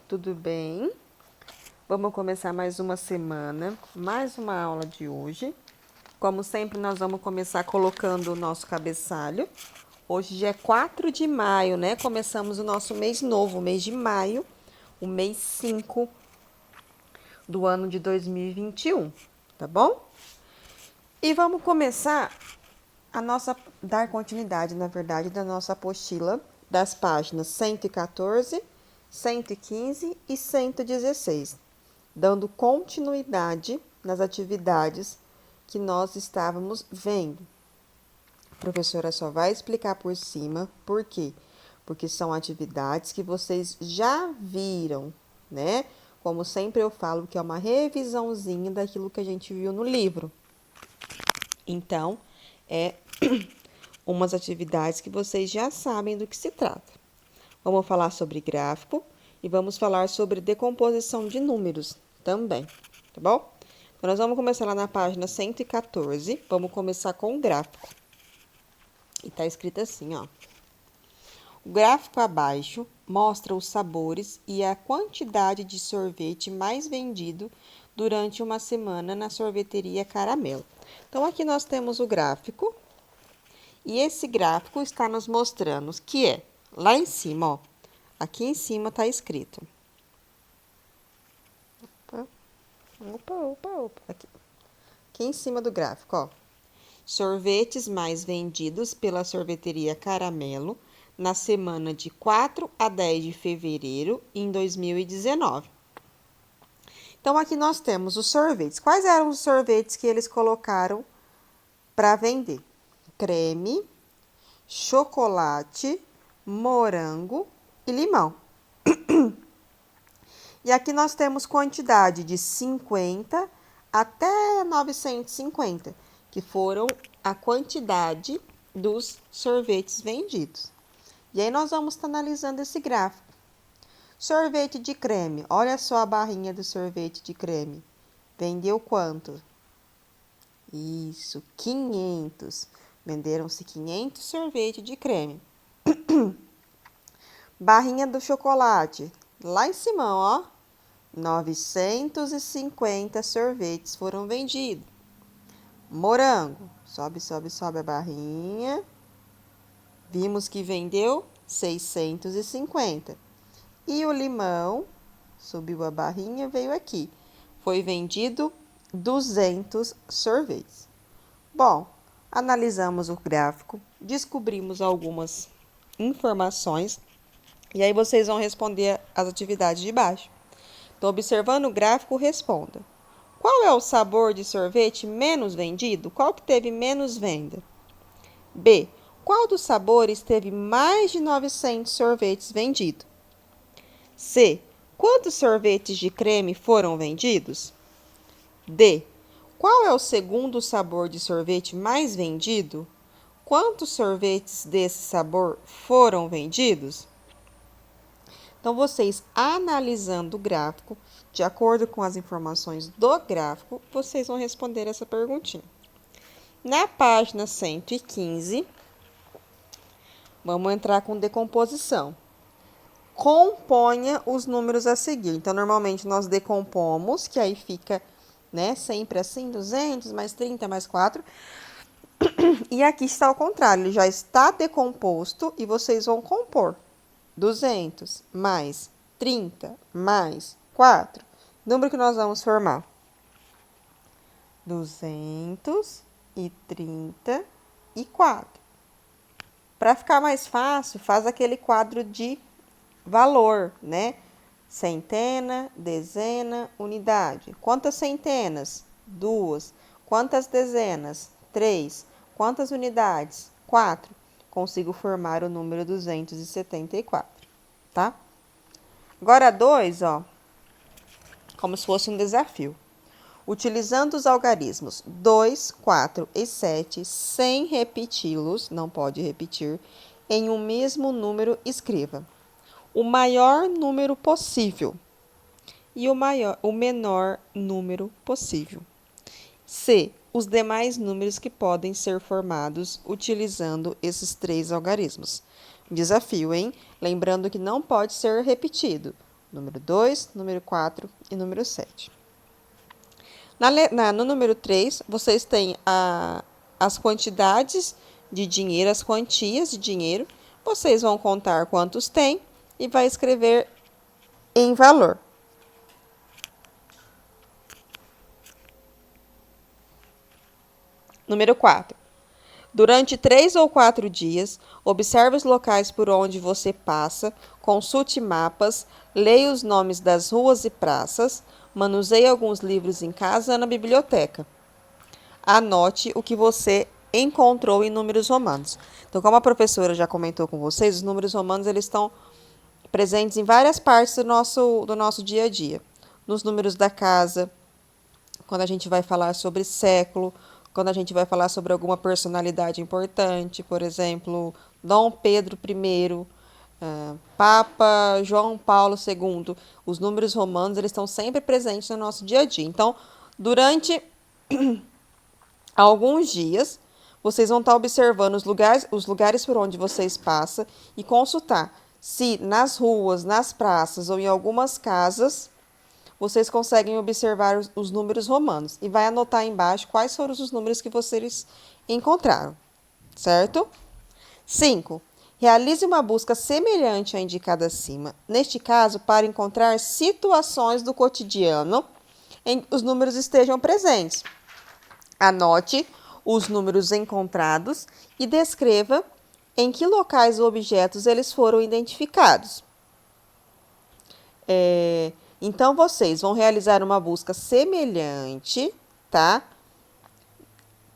tudo bem? Vamos começar mais uma semana, mais uma aula de hoje. Como sempre, nós vamos começar colocando o nosso cabeçalho. Hoje já é 4 de maio, né? Começamos o nosso mês novo, o mês de maio, o mês 5 do ano de 2021, tá bom? E vamos começar dar continuidade, na verdade, da nossa apostila das páginas 114, 115 e 116, dando continuidade nas atividades que nós estávamos vendo. A professora só vai explicar por cima, por quê? Porque são atividades que vocês já viram, né? Como sempre eu falo que é uma revisãozinha daquilo que a gente viu no livro. Então, é umas atividades que vocês já sabem do que se trata. Vamos falar sobre gráfico e vamos falar sobre decomposição de números também, tá bom? Então, nós vamos começar lá na página 114, vamos começar com o gráfico. E tá escrito assim, ó. O gráfico abaixo mostra os sabores e a quantidade de sorvete mais vendido durante uma semana na sorveteria Caramelo. Então, aqui nós temos o gráfico. E esse gráfico está nos mostrando que é lá em cima, ó. Aqui em cima está escrito. Opa. Aqui em cima do gráfico, ó. Sorvetes mais vendidos pela sorveteria Caramelo na semana de 4 a 10 de fevereiro em 2019. Então, aqui nós temos os sorvetes. Quais eram os sorvetes que eles colocaram para vender? Creme, chocolate, morango e limão. E aqui nós temos quantidade de 50 até 950, que foram a quantidade dos sorvetes vendidos. E aí nós vamos estar analisando esse gráfico. Sorvete de creme, olha só a barrinha do sorvete de creme. Vendeu quanto? Isso, 500. Venderam-se 500 sorvete de creme. Barrinha do chocolate, lá em cima, ó. 950 sorvetes foram vendidos. Morango, sobe a barrinha. Vimos que vendeu 650. E o limão, subiu a barrinha, veio aqui. Foi vendido 200 sorvetes. Bom, analisamos o gráfico, descobrimos algumas informações e aí vocês vão responder as atividades de baixo. Então, observando o gráfico, responda. Qual é o sabor de sorvete menos vendido? Qual que teve menos venda? B. Qual dos sabores teve mais de 900 sorvetes vendidos? C. Quantos sorvetes de creme foram vendidos? D. Qual é o segundo sabor de sorvete mais vendido? Quantos sorvetes desse sabor foram vendidos? Então, vocês analisando o gráfico, de acordo com as informações do gráfico, vocês vão responder essa perguntinha. Na página 115, vamos entrar com decomposição. Componha os números a seguir. Então, normalmente nós decompomos, que aí fica, né, sempre assim, 200 mais 30 mais 4. E aqui está ao contrário, ele já está decomposto e vocês vão compor. 200 mais 30 mais 4. Número que nós vamos formar? 234. Para ficar mais fácil, faz aquele quadro de valor, né? Centena, dezena, unidade. Quantas centenas? 2. Quantas dezenas? 3. Quantas unidades? 4. Consigo formar o número 274, tá? Agora, 2, ó, como se fosse um desafio. Utilizando os algarismos 2, 4 e 7, sem repeti-los, não pode repetir, em um mesmo número, escreva o maior número possível e o menor número possível. C. Os demais números que podem ser formados utilizando esses 3 algarismos. Desafio, hein? Lembrando que não pode ser repetido. número 2, número 4 e número 7. No número 3, vocês têm as quantidades de dinheiro, as quantias de dinheiro. Vocês vão contar quantos tem e vai escrever em valor. Número 4. Durante 3 ou 4 dias, observe os locais por onde você passa, consulte mapas, leia os nomes das ruas e praças, manuseie alguns livros em casa ou na biblioteca. Anote o que você encontrou em números romanos. Então, como a professora já comentou com vocês, os números romanos eles estão presentes em várias partes do nosso dia a dia. Nos números da casa, quando a gente vai falar sobre século, quando a gente vai falar sobre alguma personalidade importante, por exemplo, Dom Pedro I, Papa João Paulo II, os números romanos eles estão sempre presentes no nosso dia a dia. Então, durante alguns dias, vocês vão estar observando os lugares por onde vocês passam e consultar se nas ruas, nas praças ou em algumas casas vocês conseguem observar os números romanos e vai anotar embaixo quais foram os números que vocês encontraram, certo? 5. Realize uma busca semelhante à indicada acima, neste caso, para encontrar situações do cotidiano em que os números estejam presentes. Anote os números encontrados e descreva em que locais ou objetos eles foram identificados. Então, vocês vão realizar uma busca semelhante, tá?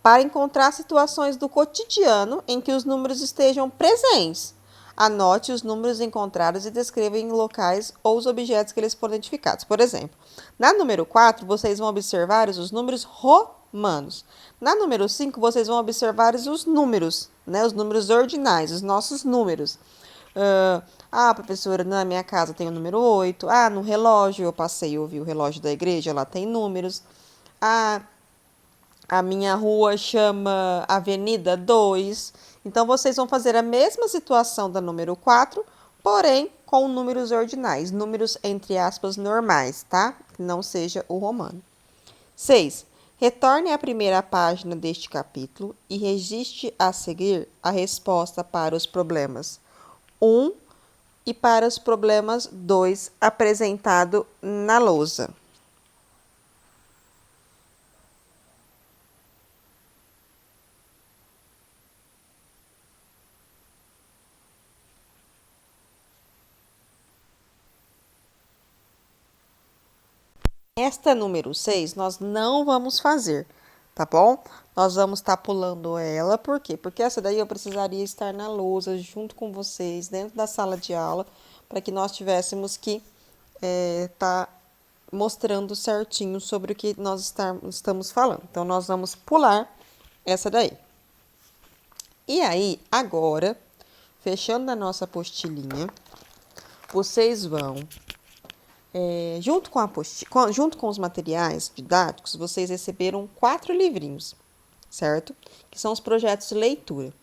Para encontrar situações do cotidiano em que os números estejam presentes. Anote os números encontrados e descreva em locais ou os objetos que eles foram identificados. Por exemplo, na número 4, vocês vão observar os números romanos. Na número 5, vocês vão observar os números, né? Os números ordinais, os nossos números. Professora, na minha casa tem o número 8. No relógio, eu passei, eu vi o relógio da igreja, lá tem números. A minha rua chama Avenida 2. Então, vocês vão fazer a mesma situação da número 4, porém com números ordinais, números entre aspas normais, tá? Que não seja o romano. 6. Retorne à primeira página deste capítulo e registre a seguir a resposta para os problemas 1 e para os problemas 2 apresentado na lousa. Esta número 6 nós não vamos fazer, tá bom? Nós vamos estar pulando ela, por quê? Porque essa daí eu precisaria estar na lousa junto com vocês, dentro da sala de aula, para que nós tivéssemos que tá mostrando certinho sobre o que nós estamos falando. Então, nós vamos pular essa daí. E aí, agora, fechando a nossa apostilinha, vocês vão junto com os materiais didáticos, vocês receberam 4 livrinhos, certo? Que são os projetos de leitura.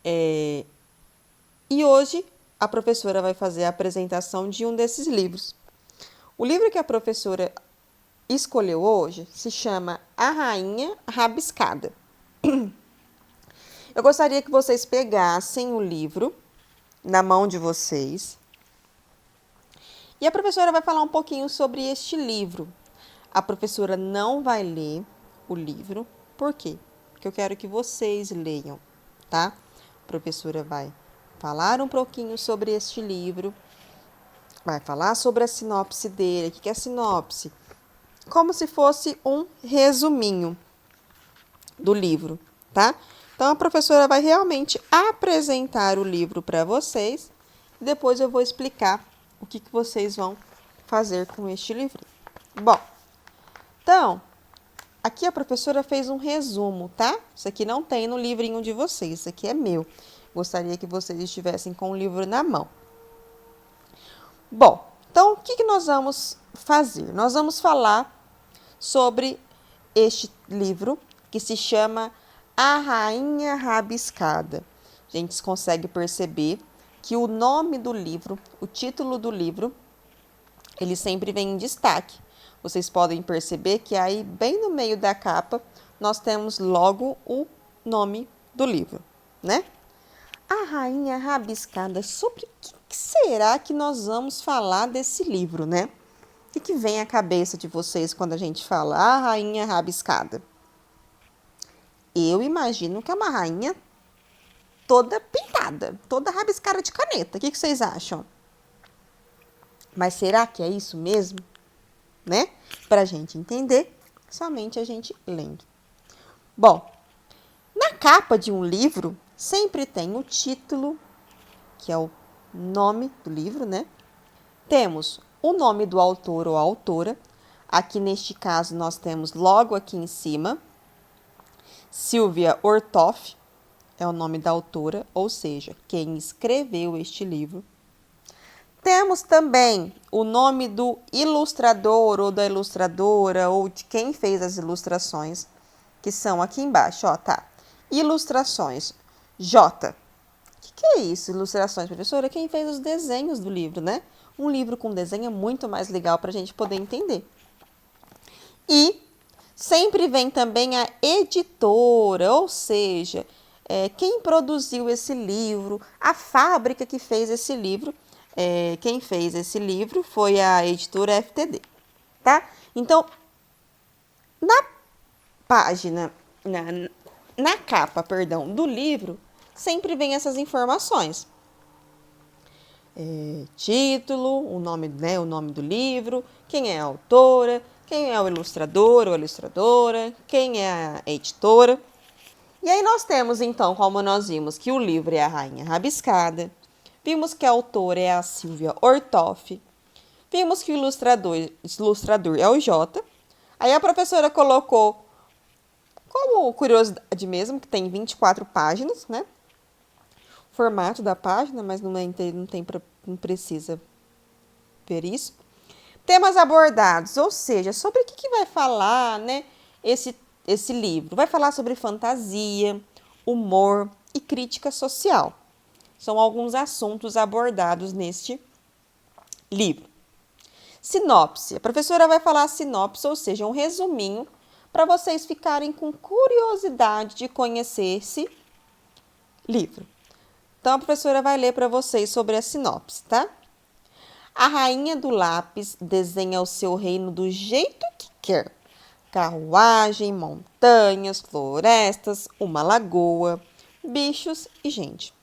E hoje a professora vai fazer a apresentação de um desses livros. O livro que a professora escolheu hoje se chama A Rainha Rabiscada. Eu gostaria que vocês pegassem o livro na mão de vocês. E a professora vai falar um pouquinho sobre este livro. A professora não vai ler o livro. Por quê? Porque eu quero que vocês leiam, tá? A professora vai falar um pouquinho sobre este livro. Vai falar sobre a sinopse dele. O que é a sinopse? Como se fosse um resuminho do livro, tá? Então, a professora vai realmente apresentar o livro para vocês. E depois eu vou explicar o que vocês vão fazer com este livrinho. Bom, então, aqui a professora fez um resumo, tá? Isso aqui não tem no livrinho de vocês, isso aqui é meu. Gostaria que vocês estivessem com o livro na mão. Bom, então, o que nós vamos fazer? Nós vamos falar sobre este livro que se chama A Rainha Rabiscada. A gente consegue perceber que o nome do livro, o título do livro, ele sempre vem em destaque. Vocês podem perceber que aí, bem no meio da capa, nós temos logo o nome do livro, né? A Rainha Rabiscada. Sobre o que será que nós vamos falar desse livro, né? O que vem à cabeça de vocês quando a gente fala a Rainha Rabiscada? Eu imagino que é uma rainha toda pintada, toda rabiscada de caneta. O que vocês acham? Mas será que é isso mesmo? Né? Para a gente entender, somente a gente lendo. Bom, na capa de um livro, sempre tem o título, que é o nome do livro, né? Temos o nome do autor ou autora. Aqui neste caso nós temos logo aqui em cima, Sylvia Orthoff é o nome da autora, ou seja, quem escreveu este livro. Temos também o nome do ilustrador ou da ilustradora ou de quem fez as ilustrações, que são aqui embaixo, ó, tá? Ilustrações, J. O que é isso, ilustrações, professora? Quem fez os desenhos do livro, né? Um livro com desenho é muito mais legal para a gente poder entender. E sempre vem também a editora, ou seja, quem produziu esse livro, a fábrica que fez esse livro. Quem fez esse livro foi a editora FTD, tá? Então, na página, na capa, perdão, do livro, sempre vem essas informações. Título, o nome do livro, quem é a autora, quem é o ilustrador ou ilustradora, quem é a editora. E aí nós temos, então, como nós vimos, que o livro é A Rainha Rabiscada, vimos que a autora é a Sylvia Orthoff, vimos que o ilustrador é o J. Aí a professora colocou, como curiosidade mesmo, que tem 24 páginas, né? Formato da página, mas não precisa ver isso. Temas abordados, ou seja, sobre o que vai falar, né, esse livro. Vai falar sobre fantasia, humor e crítica social. São alguns assuntos abordados neste livro. Sinopse. A professora vai falar a sinopse, ou seja, um resuminho, para vocês ficarem com curiosidade de conhecer esse livro. Então, a professora vai ler para vocês sobre a sinopse, tá? A rainha do lápis desenha o seu reino do jeito que quer. Carruagem, montanhas, florestas, uma lagoa, bichos e gente.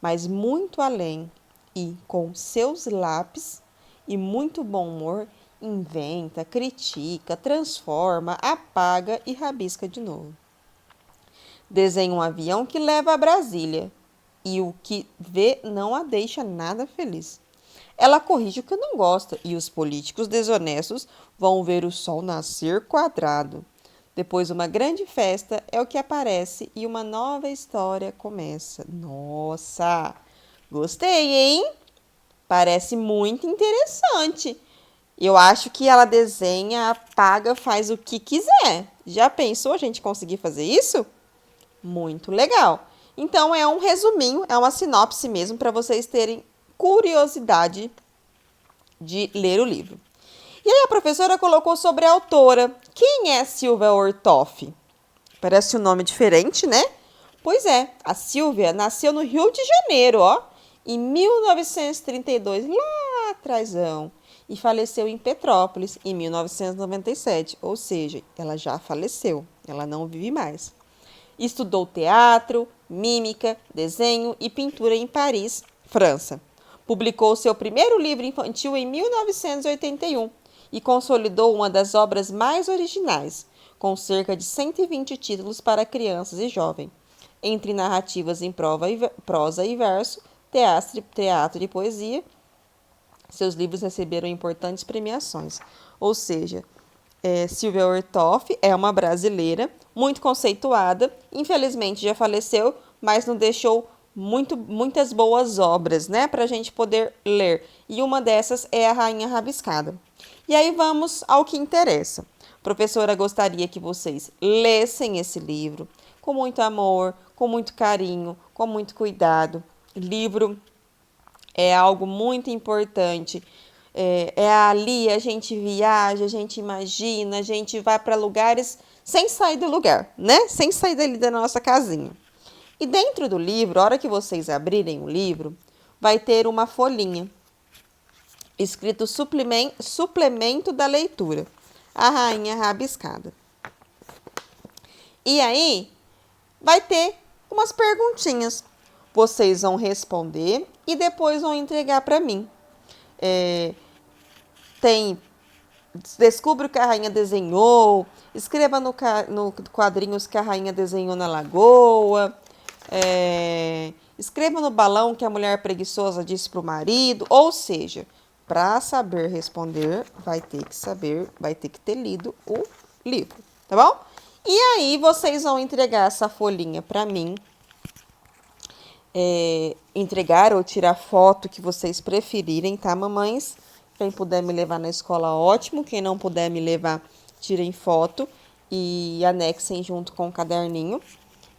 Mas muito além e com seus lápis e muito bom humor, inventa, critica, transforma, apaga e rabisca de novo. Desenha um avião que leva a Brasília e o que vê não a deixa nada feliz. Ela corrige o que não gosta e os políticos desonestos vão ver o sol nascer quadrado. Depois uma grande festa é o que aparece e uma nova história começa. Nossa, gostei, hein? Parece muito interessante. Eu acho que ela desenha, apaga, faz o que quiser. Já pensou a gente conseguir fazer isso? Muito legal. Então, é um resuminho, é uma sinopse mesmo para vocês terem curiosidade de ler o livro. E aí a professora colocou sobre a autora. Quem é Sylvia Orthoff? Parece um nome diferente, né? Pois é, a Sylvia nasceu no Rio de Janeiro, ó, em 1932, lá atrásão, e faleceu em Petrópolis em 1997, ou seja, ela já faleceu, ela não vive mais. Estudou teatro, mímica, desenho e pintura em Paris, França. Publicou seu primeiro livro infantil em 1981 e consolidou uma das obras mais originais, com cerca de 120 títulos para crianças e jovens, entre narrativas em prosa e verso, teatro e poesia. Seus livros receberam importantes premiações. Ou seja, Sylvia Orthoff é uma brasileira muito conceituada, infelizmente já faleceu, mas não deixou muitas boas obras, né, para a gente poder ler. E uma dessas é A Rainha Rabiscada. E aí vamos ao que interessa. A professora gostaria que vocês lessem esse livro com muito amor, com muito carinho, com muito cuidado. Livro É algo muito importante. Ali a gente viaja, a gente imagina, a gente vai para lugares sem sair do lugar, né? Sem sair dali da nossa casinha. E dentro do livro, a hora que vocês abrirem o livro, vai ter uma folhinha escrito suplemento da leitura. A Rainha Rabiscada. E aí, vai ter umas perguntinhas. Vocês vão responder e depois vão entregar para mim. Tem Descubra o que a rainha desenhou, escreva no quadrinhos que a rainha desenhou na lagoa, escreva no balão que a mulher preguiçosa disse para o marido. Ou seja, para saber responder, vai ter que ter lido o livro, tá bom? E aí vocês vão entregar essa folhinha para mim, entregar ou tirar foto que vocês preferirem, tá, mamães? Quem puder me levar na escola, ótimo. Quem não puder me levar, tirem foto e anexem junto com o caderninho.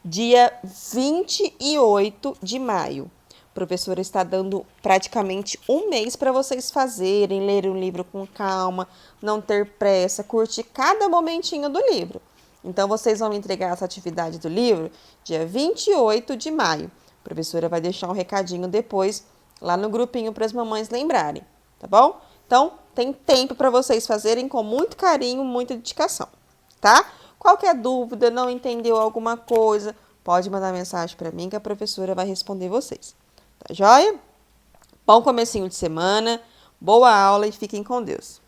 Dia 28 de maio. A professora está dando praticamente um mês para vocês fazerem, lerem o livro com calma, não ter pressa, curtir cada momentinho do livro. Então, vocês vão entregar essa atividade do livro dia 28 de maio. A professora vai deixar um recadinho depois lá no grupinho para as mamães lembrarem, tá bom? Então, tem tempo para vocês fazerem com muito carinho, muita dedicação, tá? Qualquer dúvida, não entendeu alguma coisa, pode mandar mensagem para mim que a professora vai responder vocês. Tá joia? Bom comecinho de semana, boa aula e fiquem com Deus.